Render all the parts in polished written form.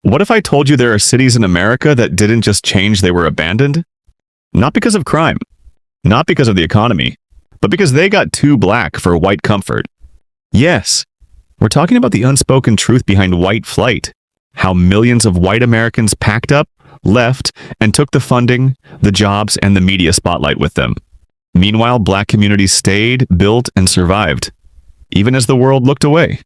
What if I told you there are cities in America that didn't just change, they were abandoned? Not because of crime, not because of the economy, but because they got too black for white comfort. Yes, we're talking about the unspoken truth behind white flight, how millions of white Americans packed up, left, and took the funding, the jobs, and the media spotlight with them. Meanwhile, black communities stayed, built, and survived, even as the world looked away.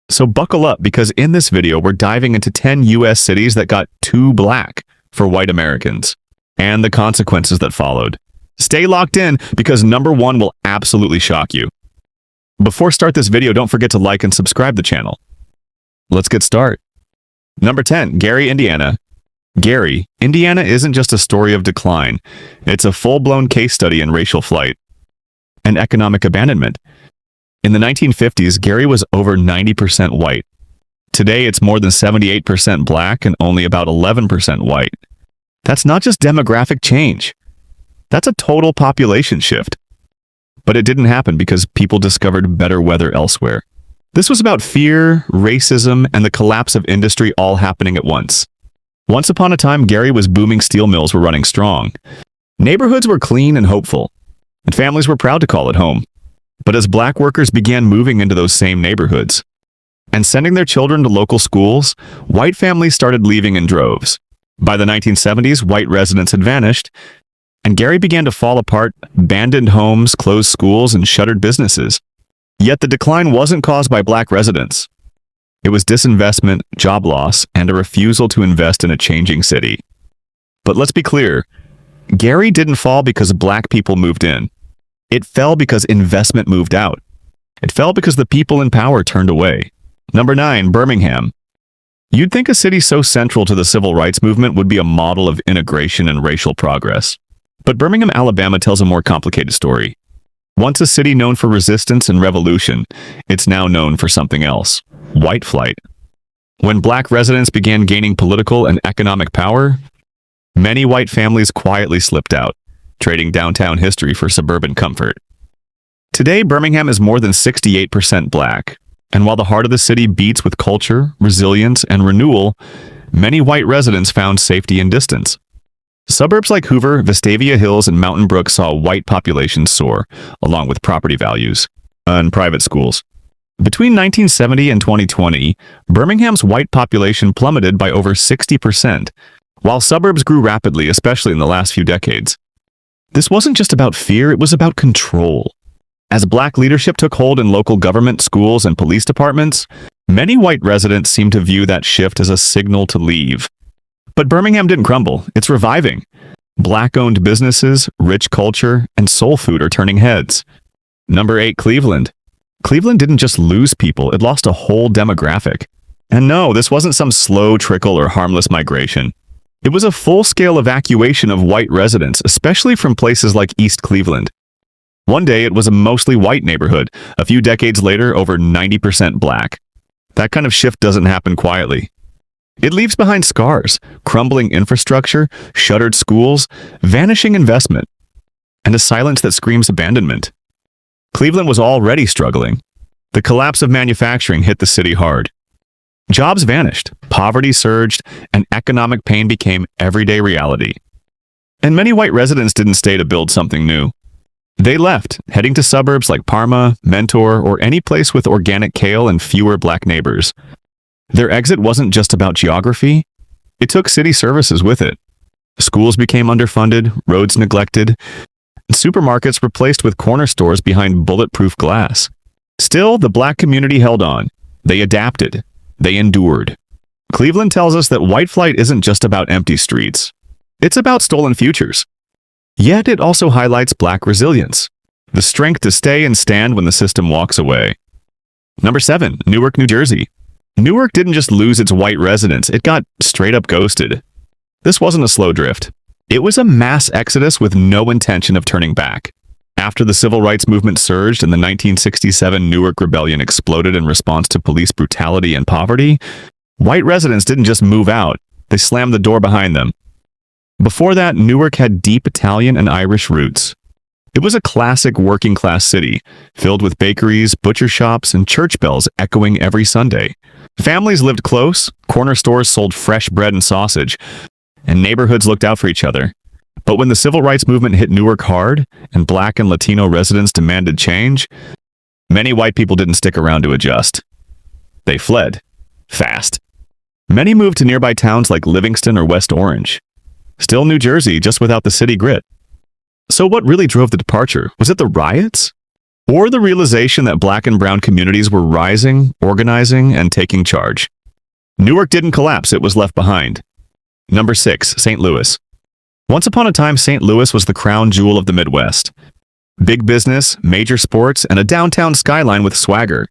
So buckle up, because in this video, we're diving into 10 U.S. cities that got too black for white Americans, and the consequences that followed. Stay locked in, because number 1 will absolutely shock you. Before start this video, don't forget to like and subscribe the channel. Let's get started. Number 10, Gary, Indiana. Gary, Indiana isn't just a story of decline. It's a full-blown case study in racial flight and economic abandonment. In the 1950s, Gary was over 90% white. Today, it's more than 78% black and only about 11% white. That's not just demographic change. That's a total population shift. But it didn't happen because people discovered better weather elsewhere. This was about fear, racism, and the collapse of industry all happening at once. Once upon a time, Gary was booming. Steel mills were running strong. Neighborhoods were clean and hopeful, and families were proud to call it home. But as black workers began moving into those same neighborhoods and sending their children to local schools, white families started leaving in droves. By the 1970s, white residents had vanished, and Gary began to fall apart. Abandoned homes, closed schools, and shuttered businesses. Yet the decline wasn't caused by black residents. It was disinvestment, job loss, and a refusal to invest in a changing city. But let's be clear, Gary didn't fall because black people moved in. It fell because investment moved out. It fell because the people in power turned away. Number 9, Birmingham. You'd think a city so central to the civil rights movement would be a model of integration and racial progress. But Birmingham, Alabama tells a more complicated story. Once a city known for resistance and revolution, it's now known for something else: white flight. When black residents began gaining political and economic power, many white families quietly slipped out, trading downtown history for suburban comfort. Today, Birmingham is more than 68% black, and while the heart of the city beats with culture, resilience, and renewal, many white residents found safety in distance. Suburbs like Hoover, Vestavia Hills, and Mountain Brook saw white populations soar, along with property values and private schools. Between 1970 and 2020, Birmingham's white population plummeted by over 60%, while suburbs grew rapidly, especially in the last few decades. This wasn't just about fear, it was about control. As black leadership took hold in local government, schools, and police departments, many white residents seemed to view that shift as a signal to leave. But Birmingham didn't crumble, it's reviving. Black-owned businesses, rich culture, and soul food are turning heads. Number 8, Cleveland. Cleveland didn't just lose people, it lost a whole demographic. And no, this wasn't some slow trickle or harmless migration. It was a full-scale evacuation of white residents, especially from places like East Cleveland. One day, it was a mostly white neighborhood. A few decades later, over 90% black. That kind of shift doesn't happen quietly. It leaves behind scars: crumbling infrastructure, shuttered schools, vanishing investment, and a silence that screams abandonment. Cleveland was already struggling. The collapse of manufacturing hit the city hard. Jobs vanished, poverty surged, and economic pain became everyday reality. And many white residents didn't stay to build something new. They left, heading to suburbs like Parma, Mentor, or any place with organic kale and fewer black neighbors. Their exit wasn't just about geography, it took city services with it. Schools became underfunded, roads neglected, and supermarkets replaced with corner stores behind bulletproof glass. Still, the black community held on. They adapted. They endured. Cleveland tells us that white flight isn't just about empty streets. It's about stolen futures. Yet it also highlights black resilience, the strength to stay and stand when the system walks away. Number 7, Newark, New Jersey. Newark didn't just lose its white residents, it got straight up ghosted. This wasn't a slow drift. It was a mass exodus with no intention of turning back. After the civil rights movement surged and the 1967 Newark Rebellion exploded in response to police brutality and poverty, white residents didn't just move out, they slammed the door behind them. Before that, Newark had deep Italian and Irish roots. It was a classic working-class city, filled with bakeries, butcher shops, and church bells echoing every Sunday. Families lived close, corner stores sold fresh bread and sausage, and neighborhoods looked out for each other. But when the civil rights movement hit Newark hard, and Black and Latino residents demanded change, many white people didn't stick around to adjust. They fled. Fast. Many moved to nearby towns like Livingston or West Orange. Still New Jersey, just without the city grit. So what really drove the departure? Was it the riots? Or the realization that Black and brown communities were rising, organizing, and taking charge? Newark didn't collapse, it was left behind. Number 6, St. Louis. Once upon a time, St. Louis was the crown jewel of the Midwest. Big business, major sports, and a downtown skyline with swagger.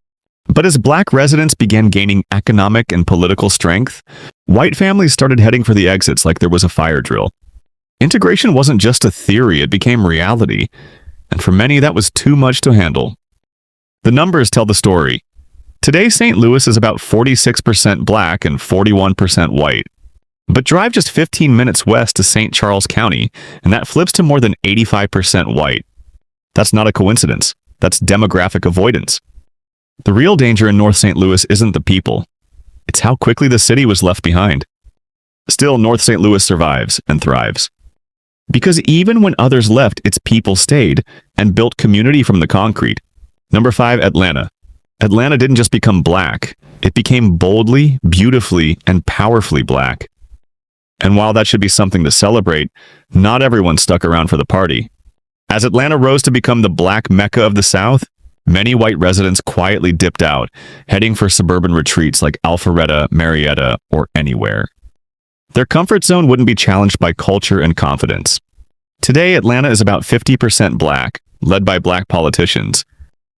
But as Black residents began gaining economic and political strength, white families started heading for the exits like there was a fire drill. Integration wasn't just a theory, it became reality. And for many, that was too much to handle. The numbers tell the story. Today, St. Louis is about 46% Black and 41% white. But drive just 15 minutes west to St. Charles County, and that flips to more than 85% white. That's not a coincidence. That's demographic avoidance. The real danger in North St. Louis isn't the people. It's how quickly the city was left behind. Still, North St. Louis survives and thrives. Because even when others left, its people stayed and built community from the concrete. Number 5, Atlanta. Atlanta didn't just become Black. It became boldly, beautifully, and powerfully Black. And while that should be something to celebrate, not everyone stuck around for the party. As Atlanta rose to become the Black Mecca of the South, many white residents quietly dipped out, heading for suburban retreats like Alpharetta, Marietta, or anywhere. Their comfort zone wouldn't be challenged by culture and confidence. Today, Atlanta is about 50% Black, led by Black politicians,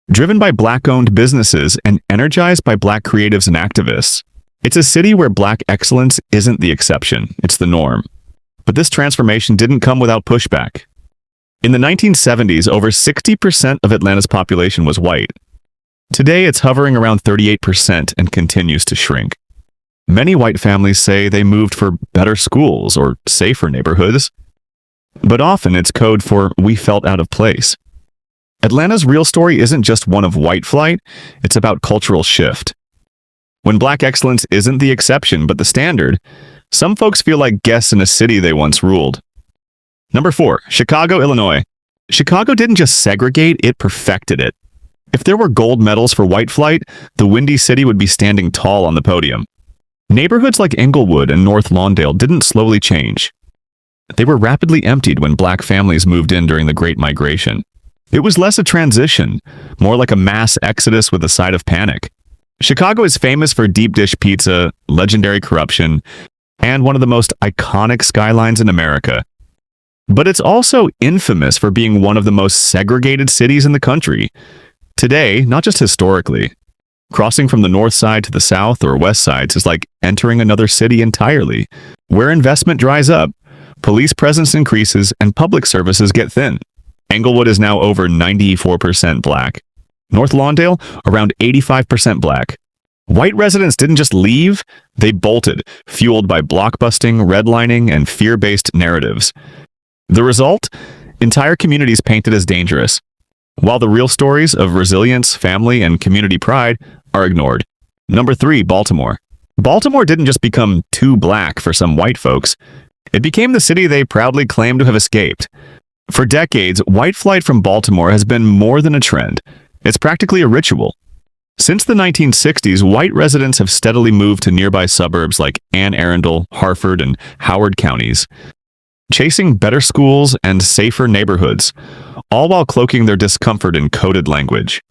driven by Black-owned businesses, and energized by Black creatives and activists. It's a city where Black excellence isn't the exception, it's the norm. But this transformation didn't come without pushback. In the 1970s, over 60% of Atlanta's population was white. Today, it's hovering around 38% and continues to shrink. Many white families say they moved for better schools or safer neighborhoods, but often it's code for "we felt out of place." Atlanta's real story isn't just one of white flight, it's about cultural shift. When Black excellence isn't the exception but the standard, some folks feel like guests in a city they once ruled. Number 4, Chicago, Illinois. Chicago didn't just segregate, it perfected it. If there were gold medals for white flight, the Windy City would be standing tall on the podium. Neighborhoods like Englewood and North Lawndale didn't slowly change. They were rapidly emptied when Black families moved in during the Great Migration. It was less a transition, more like a mass exodus with a side of panic. Chicago is famous for deep dish pizza, legendary corruption, and one of the most iconic skylines in America. But it's also infamous for being one of the most segregated cities in the country. Today, not just historically. Crossing from the north side to the south or west sides is like entering another city entirely, where investment dries up, police presence increases, and public services get thin. Englewood is now over 94% Black. North Lawndale, around 85% Black. White residents didn't just leave, they bolted, fueled by blockbusting, redlining, and fear-based narratives. The result? Entire communities painted as dangerous, while the real stories of resilience, family, and community pride are ignored. Number 3, Baltimore. Baltimore didn't just become too Black for some white folks. It became the city they proudly claimed to have escaped. For decades, white flight from Baltimore has been more than a trend. It's practically a ritual. Since the 1960s, white residents have steadily moved to nearby suburbs like Anne Arundel, Harford, and Howard counties, chasing better schools and safer neighborhoods, all while cloaking their discomfort in coded language.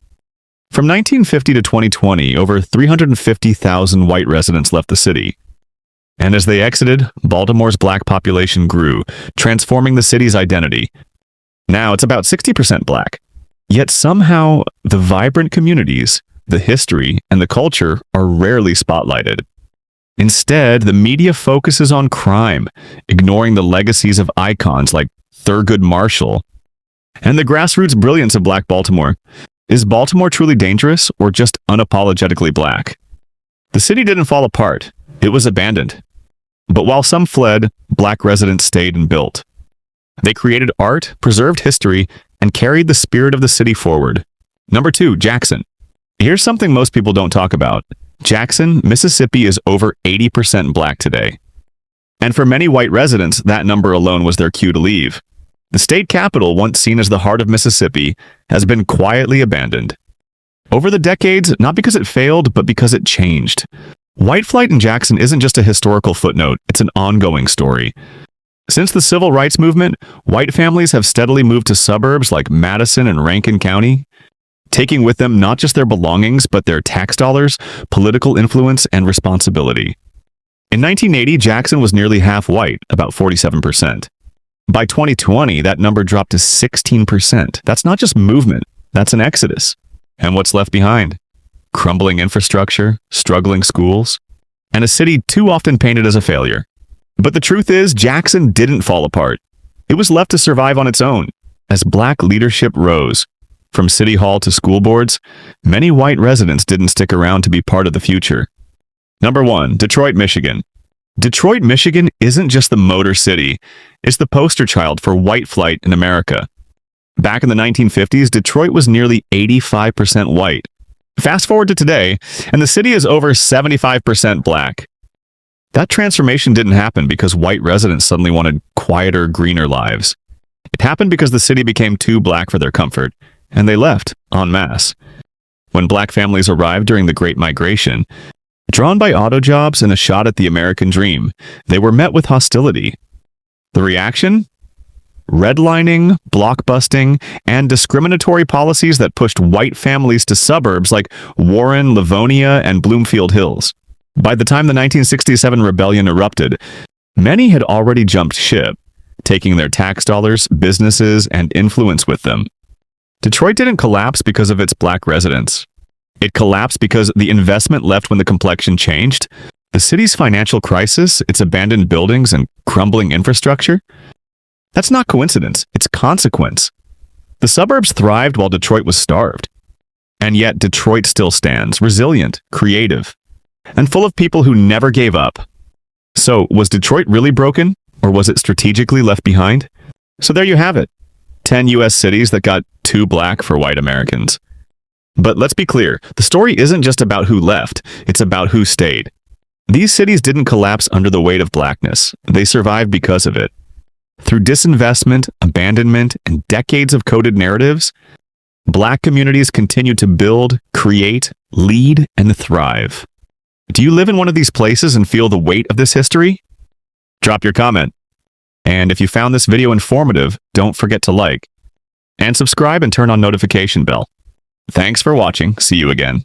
From 1950 to 2020, over 350,000 white residents left the city. And as they exited, Baltimore's Black population grew, transforming the city's identity. Now it's about 60% Black. Yet somehow, the vibrant communities, the history, and the culture are rarely spotlighted. Instead, the media focuses on crime, ignoring the legacies of icons like Thurgood Marshall and the grassroots brilliance of Black Baltimore. Is Baltimore truly dangerous or just unapologetically Black? The city didn't fall apart. It was abandoned. But while some fled, Black residents stayed and built. They created art, preserved history, and carried the spirit of the city forward. Number 2, Jackson. Here's something most people don't talk about. Jackson, Mississippi is over 80% black today. And for many white residents, that number alone was their cue to leave. The state capital, once seen as the heart of Mississippi, has been quietly abandoned. Over the decades, not because it failed, but because it changed. White flight in Jackson isn't just a historical footnote, it's an ongoing story. Since the civil rights movement, white families have steadily moved to suburbs like Madison and Rankin County, taking with them not just their belongings, but their tax dollars, political influence, and responsibility. In 1980, Jackson was nearly half white, about 47%. By 2020, that number dropped to 16%. That's not just movement, that's an exodus. And what's left behind? Crumbling infrastructure, struggling schools, and a city too often painted as a failure. But the truth is, Jackson didn't fall apart. It was left to survive on its own. As black leadership rose, from city hall to school boards, many white residents didn't stick around to be part of the future. Number 1, Detroit, Michigan. Detroit, Michigan isn't just the Motor City, it's the poster child for white flight in America. Back in the 1950s, Detroit was nearly 85% white. Fast forward to today, and the city is over 75% black. That transformation didn't happen because white residents suddenly wanted quieter, greener lives. It happened because the city became too black for their comfort, and they left en masse. When black families arrived during the Great Migration, drawn by auto jobs and a shot at the American dream, they were met with hostility. The reaction? Redlining, blockbusting, and discriminatory policies that pushed white families to suburbs like Warren, Livonia, and Bloomfield Hills. By the time the 1967 rebellion erupted, many had already jumped ship, taking their tax dollars, businesses, and influence with them. Detroit didn't collapse because of its black residents. It collapsed because the investment left when the complexion changed, the city's financial crisis, its abandoned buildings, and crumbling infrastructure. That's not coincidence, it's consequence. The suburbs thrived while Detroit was starved. And yet Detroit still stands, resilient, creative, and full of people who never gave up. So, was Detroit really broken, or was it strategically left behind? So there you have it, 10 U.S. cities that got too black for white Americans. But let's be clear, the story isn't just about who left, it's about who stayed. These cities didn't collapse under the weight of blackness, they survived because of it. Through disinvestment, abandonment, and decades of coded narratives, black communities continue to build, create, lead, and thrive. Do you live in one of these places and feel the weight of this history? Drop your comment. And if you found this video informative, don't forget to like and subscribe and turn on notification bell. Thanks for watching. See you again.